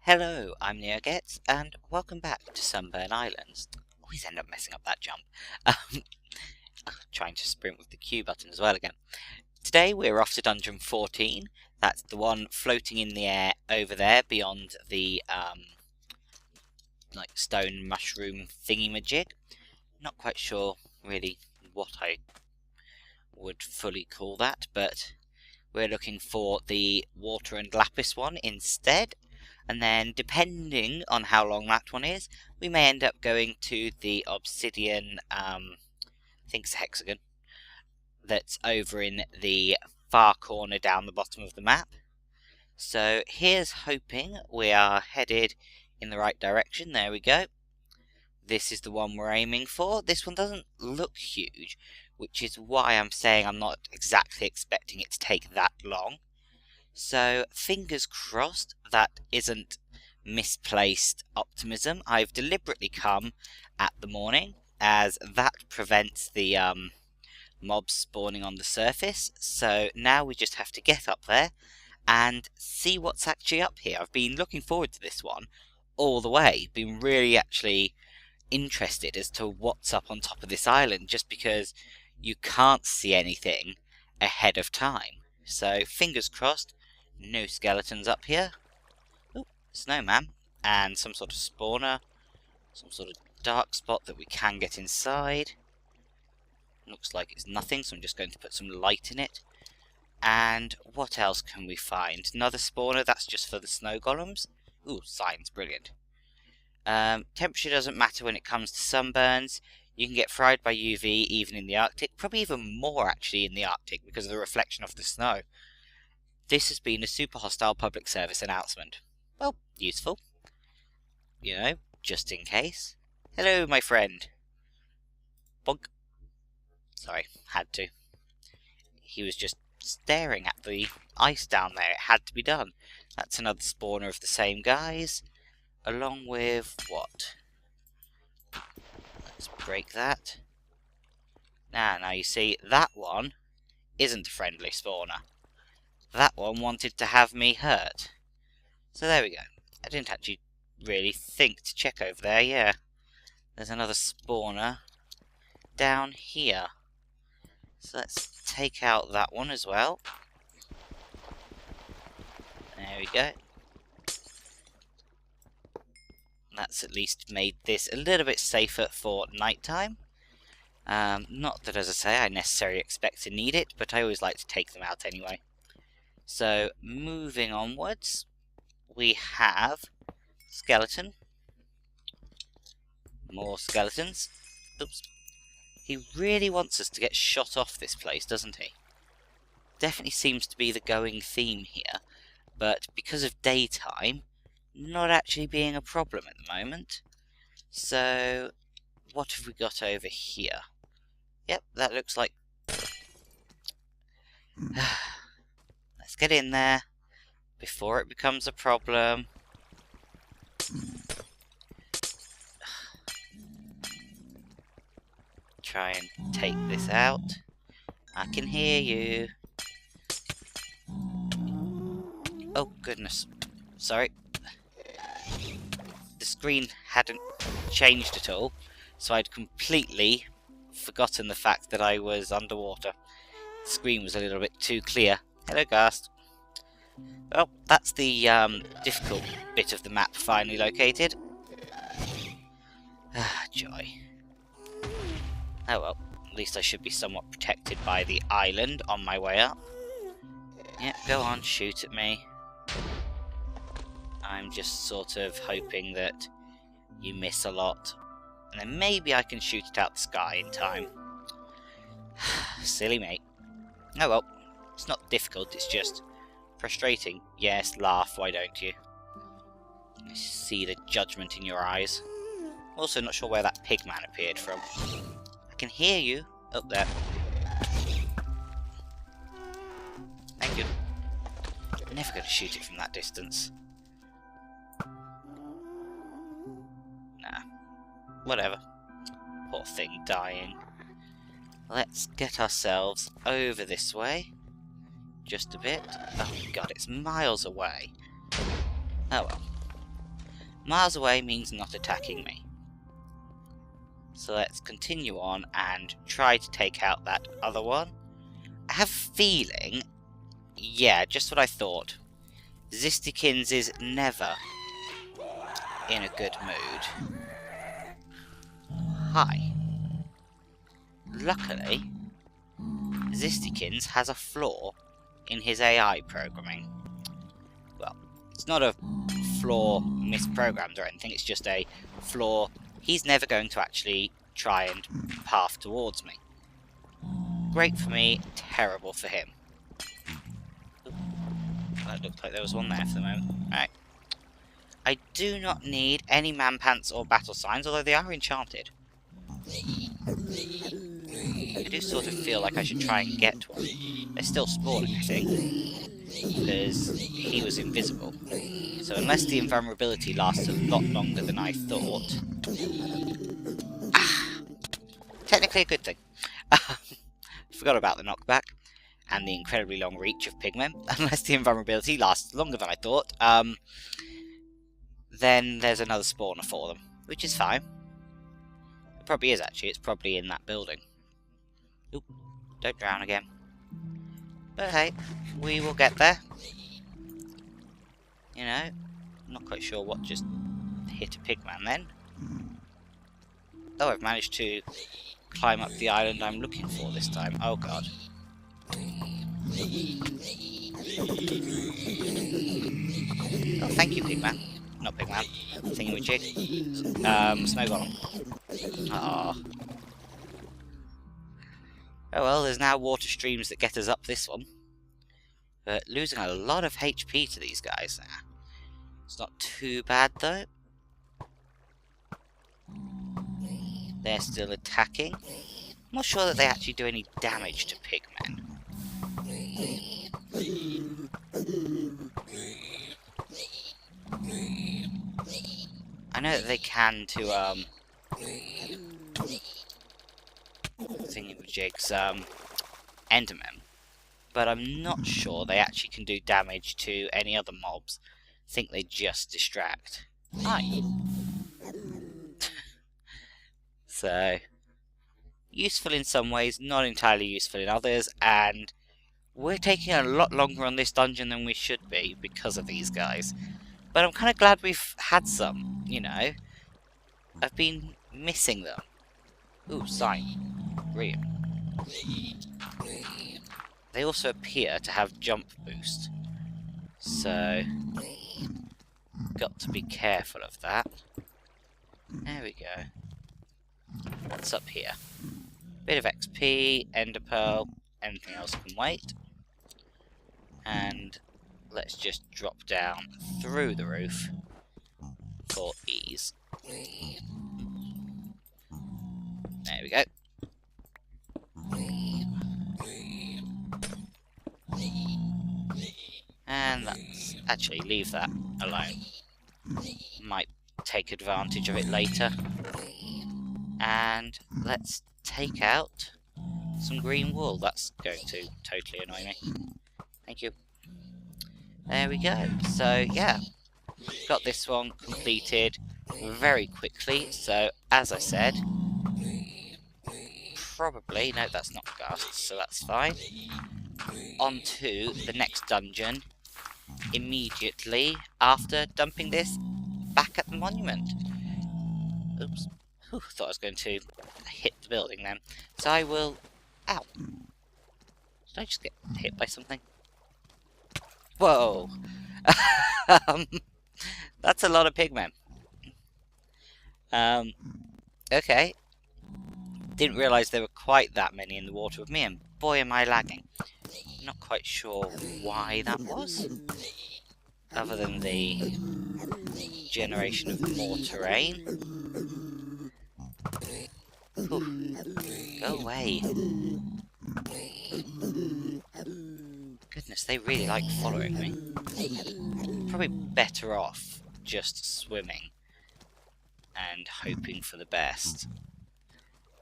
Hello, I'm NeoGets, and welcome back to Sunburn Islands. Always end up messing up that jump. Um, trying to sprint with the Q button as well again. Today we're off to Dungeon 14. That's the one floating in the air over there beyond the stone mushroom thingy-majig. Not quite sure really what I would fully call that, but we're looking for the water and lapis one instead. And then, depending on how long that one is, we may end up going to the obsidian, I think it's a hexagon, that's over in the far corner down the bottom of the map. So here's hoping we are headed in the right direction. There we go. This is the one we're aiming for. This one doesn't look huge, which is why I'm saying I'm not exactly expecting it to take that long. So, fingers crossed that isn't misplaced optimism. I've deliberately come at the morning, as that prevents the mobs spawning on the surface. So now we just have to get up there and see what's actually up here. I've been looking forward to this one all the way. Been really actually interested as to what's up on top of this island, just because you can't see anything ahead of time. So, fingers crossed. No skeletons up here. Oh, snowman. And some sort of spawner. Some sort of dark spot that we can get inside. Looks like it's nothing, so I'm just going to put some light in it. And what else can we find? Another spawner, that's just for the snow golems. Ooh, signs, brilliant. Temperature doesn't matter when it comes to sunburns. You can get fried by UV even in the Arctic. Probably even more actually in the Arctic because of the reflection of the snow. This has been a super hostile public service announcement. Well, useful. You know, just in case. Hello, my friend. Bonk. Sorry, had to. He was just staring at the ice down there. It had to be done. That's another spawner of the same guys. Along with what? Let's break that. Now you see, that one isn't a friendly spawner. That one wanted to have me hurt. So there we go. I didn't actually really think to check over there, yeah. There's another spawner down here. So let's take out that one as well. There we go. That's at least made this a little bit safer for nighttime. Not that, as I say, I necessarily expect to need it, but I always like to take them out anyway. So, moving onwards, we have skeleton. More skeletons. Oops. He really wants us to get shot off this place, doesn't he? Definitely seems to be the going theme here, but because of daytime, not actually being a problem at the moment. So, what have we got over here? Yep, that looks like... Let's get in there before it becomes a problem. Try and take this out. I can hear you. Oh, goodness. Sorry. The screen hadn't changed at all, so I'd completely forgotten the fact that I was underwater. The screen was a little bit too clear. Hello, Ghast. Well, that's the difficult bit of the map finally located. Ah, joy. Oh well, at least I should be somewhat protected by the island on my way up. Yep, go on, shoot at me. I'm just sort of hoping that you miss a lot, and then maybe I can shoot it out the sky in time. Silly mate. Oh well, it's not difficult, it's just frustrating. Yes, laugh, why don't you? I see the judgment in your eyes. Also not sure where that pigman appeared from. I can hear you up there. Thank you. I'm never going to shoot it from that distance. Nah. Whatever. Poor thing dying. Let's get ourselves over this way. Just a bit. Oh god, it's miles away. Oh well. Miles away means not attacking me. So let's continue on and try to take out that other one. I have a feeling, yeah, just what I thought. Zistikins is never in a good mood. Hi. Luckily, Zistikins has a flaw in his AI programming. Well, it's not a flaw misprogrammed or anything, it's just a flaw he's never going to actually try and path towards me. Great for me, terrible for him. Ooh, that looked like there was one there for the moment. Right. I do not need any man pants or battle signs, although they are enchanted. I do sort of feel like I should try and get one. They're still spawning, I think, because he was invisible. So unless the invulnerability lasts a lot longer than I thought... technically a good thing. Forgot about the knockback and the incredibly long reach of pigmen. Unless the invulnerability lasts longer than I thought, then there's another spawner for them, which is fine. It probably is, actually. It's probably in that building. Oop, don't drown again. But hey, we will get there. You know, I'm not quite sure what just hit a pigman then. Oh, I've managed to climb up the island I'm looking for this time. Oh god. Oh, thank you, pigman. Not pigman. Thingamajig. Snow golem. Aww. Oh well, there's now water streams that get us up this one. But losing a lot of HP to these guys now. It's not too bad though. They're still attacking. I'm not sure that they actually do any damage to pigmen. I know that they can to thingamajigs, Endermen, but I'm not sure they actually can do damage to any other mobs. I think they just distract. Hi. So, useful in some ways, not entirely useful in others, and we're taking a lot longer on this dungeon than we should be because of these guys. But I'm kind of glad we've had some, you know. I've been missing them. Ooh, sign. Brilliant. They also appear to have jump boost. So, got to be careful of that. There we go. What's up here? Bit of XP, Ender Pearl, anything else can wait. And let's just drop down through the roof for ease. There we go. And let's actually leave that alone. Might take advantage of it later. And let's take out some green wool. That's going to totally annoy me. Thank you. There we go. So, yeah. Got this one completed very quickly. So, as I said, probably... No, that's not ghasts, so that's fine. On to the next dungeon immediately after dumping this back at the monument. Oops. Whew, thought I was going to hit the building then. So I will... Ow. Did I just get hit by something? Whoa! That's a lot of pigmen. Okay. Didn't realise there were quite that many in the water with me, and boy am I lagging. Not quite sure why that was. Other than the generation of more terrain. Ooh, go away. Goodness, they really like following me. Probably better off just swimming and hoping for the best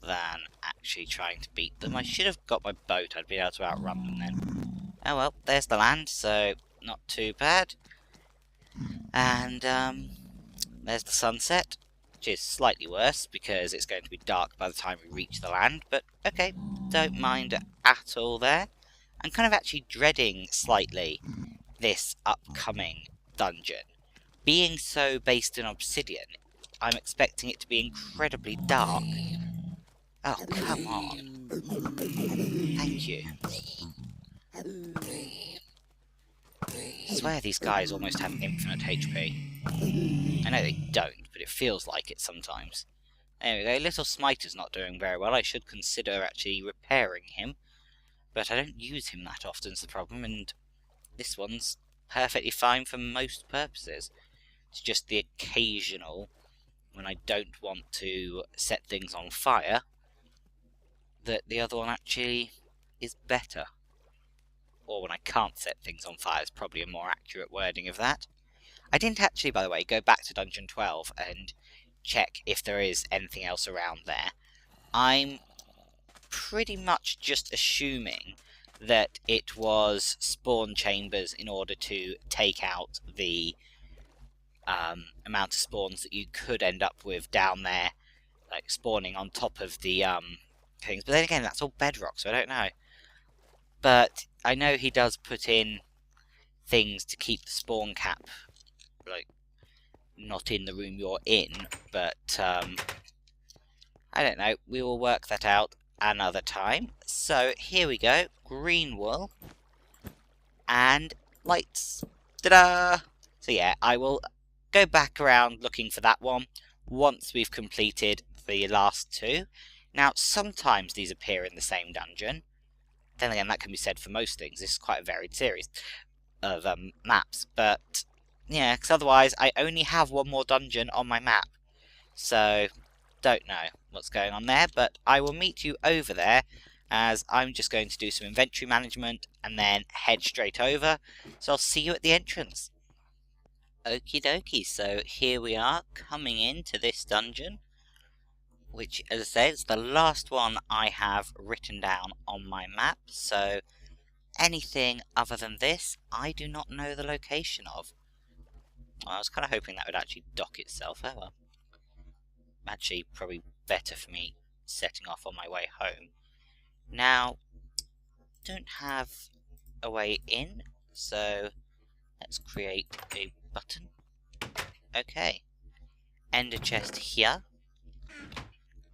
than actually trying to beat them. I should have got my boat, I'd be able to outrun them then. Oh well, there's the land, so not too bad. And there's the sunset, which is slightly worse because it's going to be dark by the time we reach the land, but okay, don't mind at all there. I'm kind of actually dreading slightly this upcoming dungeon. Being so based in obsidian, I'm expecting it to be incredibly dark. Oh, come on. Thank you. I swear these guys almost have infinite HP. I know they don't, but it feels like it sometimes. There we go, Little Smiter's not doing very well. I should consider actually repairing him, but I don't use him that often is the problem, and this one's perfectly fine for most purposes. It's just the occasional, when I don't want to set things on fire, that the other one actually is better. Or when I can't set things on fire is probably a more accurate wording of that. I didn't actually, by the way, go back to Dungeon 12 and check if there is anything else around there. I'm pretty much just assuming that it was spawn chambers in order to take out the amount of spawns that you could end up with down there, like spawning on top of the things. But then again, that's all bedrock, so I don't know. But I know he does put in things to keep the spawn cap, like, not in the room you're in, but I don't know, we will work that out another time. So here we go, green wool and lights. Ta-da! So yeah, I will go back around looking for that one once we've completed the last two. Now, sometimes these appear in the same dungeon. Then again, that can be said for most things. This is quite a varied series of maps, but yeah, because otherwise I only have one more dungeon on my map, so don't know what's going on there, but I will meet you over there as I'm just going to do some inventory management and then head straight over, so I'll see you at the entrance. Okie dokie, so here we are coming into this dungeon, which, as I say, is the last one I have written down on my map, so anything other than this, I do not know the location of. I was kind of hoping that would actually dock itself, however. Actually, probably better for me setting off on my way home. Now, don't have a way in, so let's create a button. Okay. Ender chest here.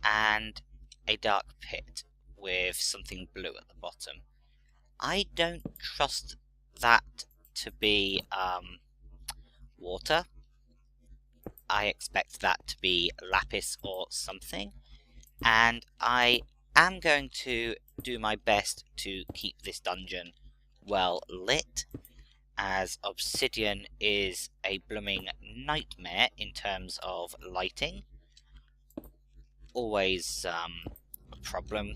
And a dark pit with something blue at the bottom. I don't trust that to be water. I expect that to be lapis or something, and I am going to do my best to keep this dungeon well lit, as obsidian is a blooming nightmare in terms of lighting. Always a problem.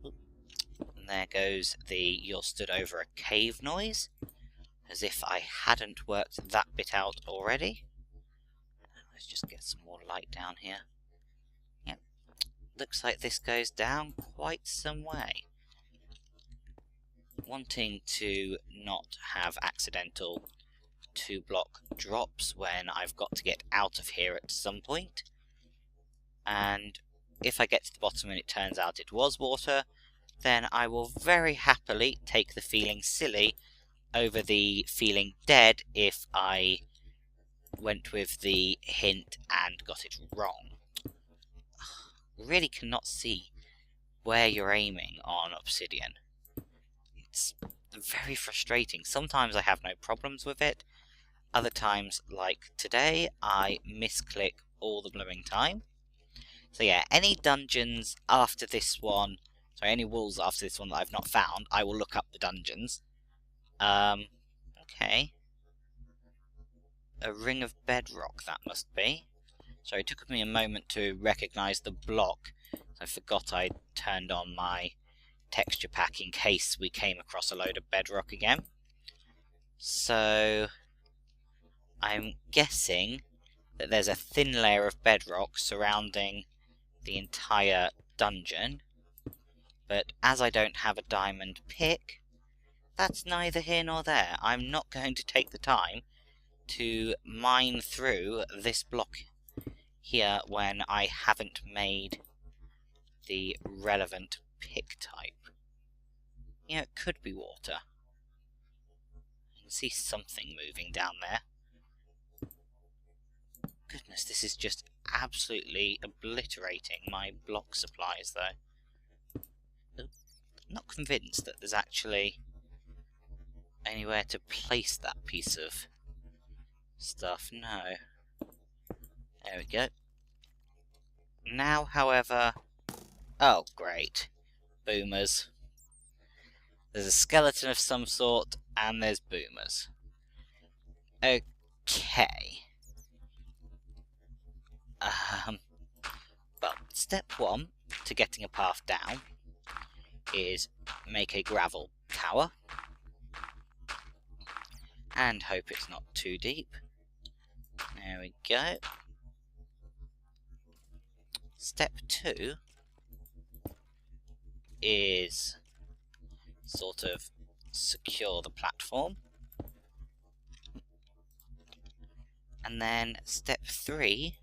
And there goes the "you're stood over a cave" noise, as if I hadn't worked that bit out already. Let's just get some more light down here. Yep, looks like this goes down quite some way. Wanting to not have accidental 2-block drops when I've got to get out of here at some point. And if I get to the bottom and it turns out it was water, then I will very happily take the feeling silly over the feeling dead if I went with the hint and got it wrong. Really cannot see where you're aiming on obsidian. It's very frustrating. Sometimes I have no problems with it. Other times, like today, I misclick all the blooming time. So yeah, any dungeons after this one, sorry, any walls after this one that I've not found, I will look up the dungeons. Okay. A ring of bedrock, that must be. So it took me a moment to recognise the block. I forgot I turned on my texture pack in case we came across a load of bedrock again. So I'm guessing that there's a thin layer of bedrock surrounding the entire dungeon, but as I don't have a diamond pick, that's neither here nor there. I'm not going to take the time to mine through this block here when I haven't made the relevant pick type. Yeah, it could be water. I can see something moving down there. Goodness, this is just absolutely obliterating my block supplies, though. I'm not convinced that there's actually anywhere to place that piece of stuff. No. There we go. Now, however... Oh, great. Boomers. There's a skeleton of some sort, and there's boomers. Okay. Well, step one to getting a path down is make a gravel tower. And hope it's not too deep. There we go. Step two is sort of secure the platform. And then step three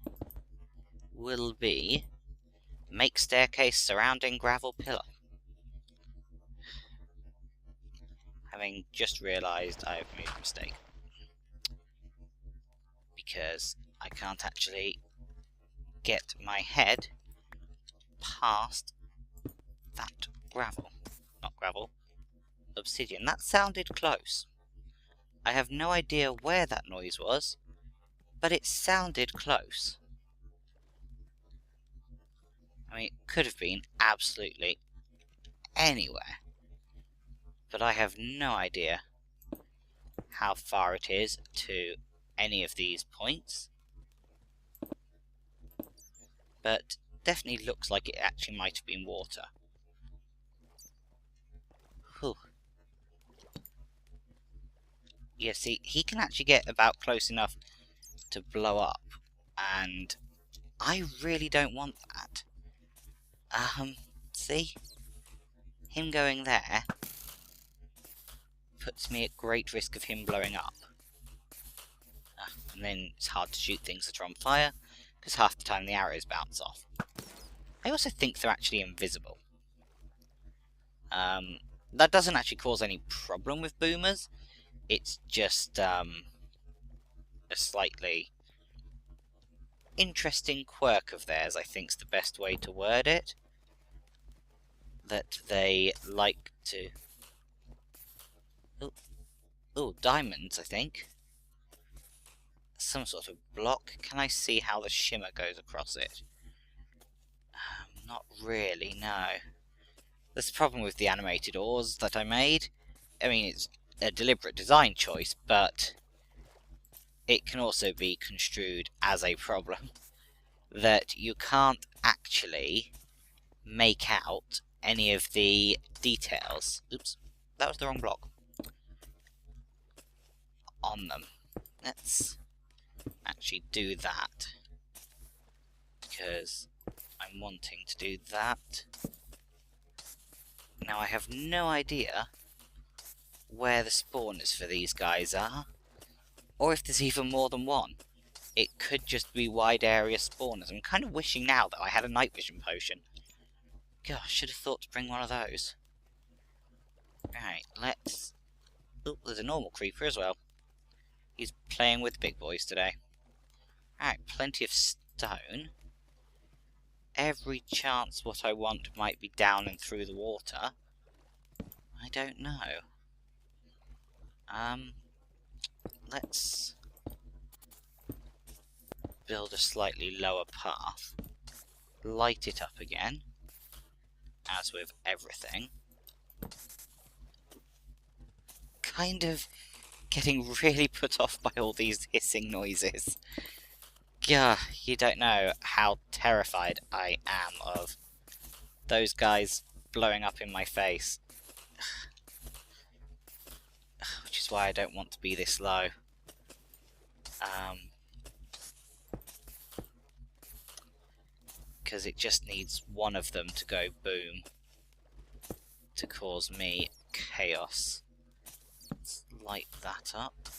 will be make staircase surrounding gravel pillar. Having just realised I've made a mistake. Because I can't actually get my head past that gravel. Not gravel. Obsidian. That sounded close. I have no idea where that noise was, but it sounded close. I mean, it could have been absolutely anywhere, but I have no idea how far it is to any of these points. But definitely looks like it actually might have been water. Whew. Yeah, see, he can actually get about close enough to blow up, and I really don't want that. See? Him going there puts me at great risk of him blowing up. And then it's hard to shoot things that are on fire, because half the time the arrows bounce off. I also think they're actually invisible. That doesn't actually cause any problem with boomers. It's just a slightly interesting quirk of theirs, I think is the best way to word it. That they like to... Oh, diamonds, I think. Some sort of block. Can I see how the shimmer goes across it? Not really, no. That's the problem with the animated ores that I made. I mean, it's a deliberate design choice, but it can also be construed as a problem. That you can't actually make out any of the details. Oops, that was the wrong block. On them. Let's actually do that, because I'm wanting to do that. Now I have no idea where the spawners for these guys are, or if there's even more than one. It could just be wide area spawners. I'm kind of wishing now that I had a night vision potion. Gosh, should have thought to bring one of those. Right, let's... Oh, there's a normal creeper as well. He's playing with big boys today. Alright, plenty of stone. Every chance what I want might be down and through the water. I don't know. Let's build a slightly lower path. Light it up again. As with everything. Kind of getting really put off by all these hissing noises. Gah, you don't know how terrified I am of those guys blowing up in my face. Which is why I don't want to be this low. Because it just needs one of them to go boom to cause me chaos. Let's light that up.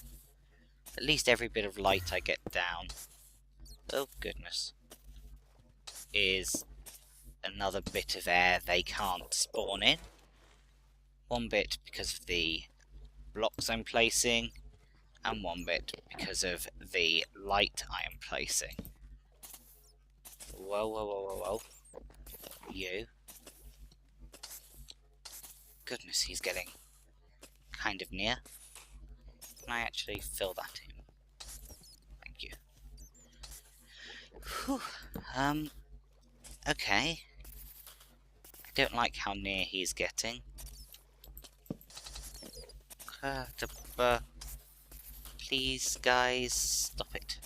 At least every bit of light I get down, oh goodness, is another bit of air they can't spawn in. One bit because of the blocks I'm placing, and one bit because of the light I am placing. Whoa, whoa, whoa, whoa, whoa. You. Goodness, he's getting kind of near. Can I actually fill that in? Thank you. Whew. Okay. I don't like how near he's getting. Please, guys, stop it.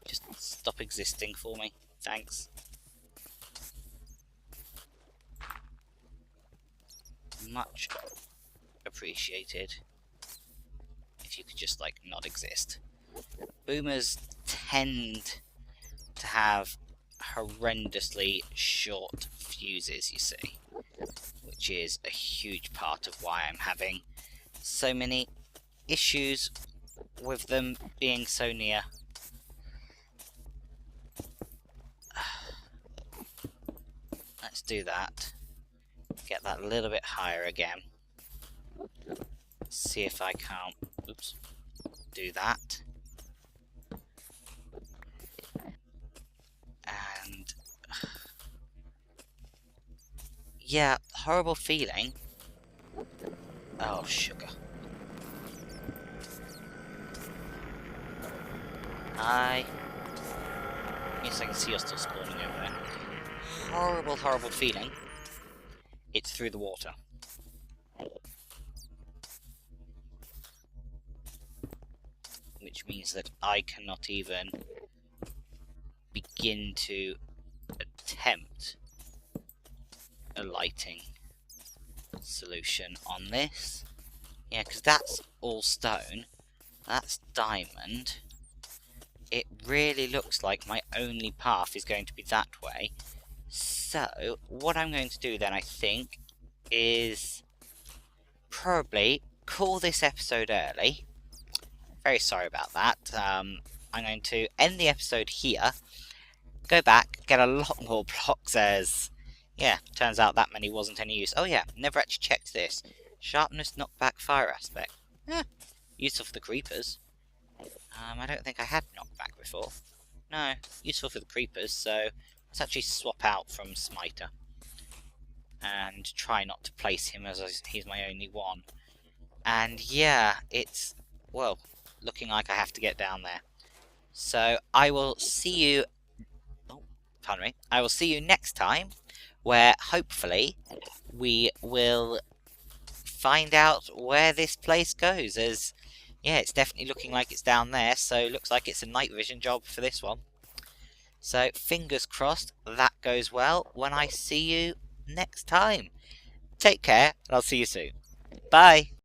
Just stop existing for me. Thanks. Much appreciated. If you could just, like, not exist. Boomers tend to have horrendously short fuses, you see. Which is a huge part of why I'm having so many issues with them being so near. Let's do that. Get that a little bit higher again. See if I can't, oops, do that. And yeah, horrible feeling. Oh, sugar. Yes, I can see you're still spawning over there. Horrible, horrible feeling. It's through the water. Which means that I cannot even begin to attempt a lighting solution on this. Yeah, because that's all stone. That's diamond. It really looks like my only path is going to be that way. So, what I'm going to do then, I think, is probably call this episode early. Very sorry about that. I'm going to end the episode here, go back, get a lot more blocks as, yeah, turns out that many wasn't any use. Oh yeah, never actually checked this. Sharpness, knockback, fire aspect. Useful for the creepers. I don't think I had knockback before. No, useful for the creepers, so let's actually swap out from Smiter. And try not to place him as he's my only one. And yeah, it's, well, looking like I have to get down there. So I will see you, oh, pardon me, I will see you next time, where hopefully we will find out where this place goes, as yeah, it's definitely looking like it's down there, so looks like it's a night vision job for this one. So fingers crossed that goes well when I see you next time. Take care, and I'll see you soon. Bye!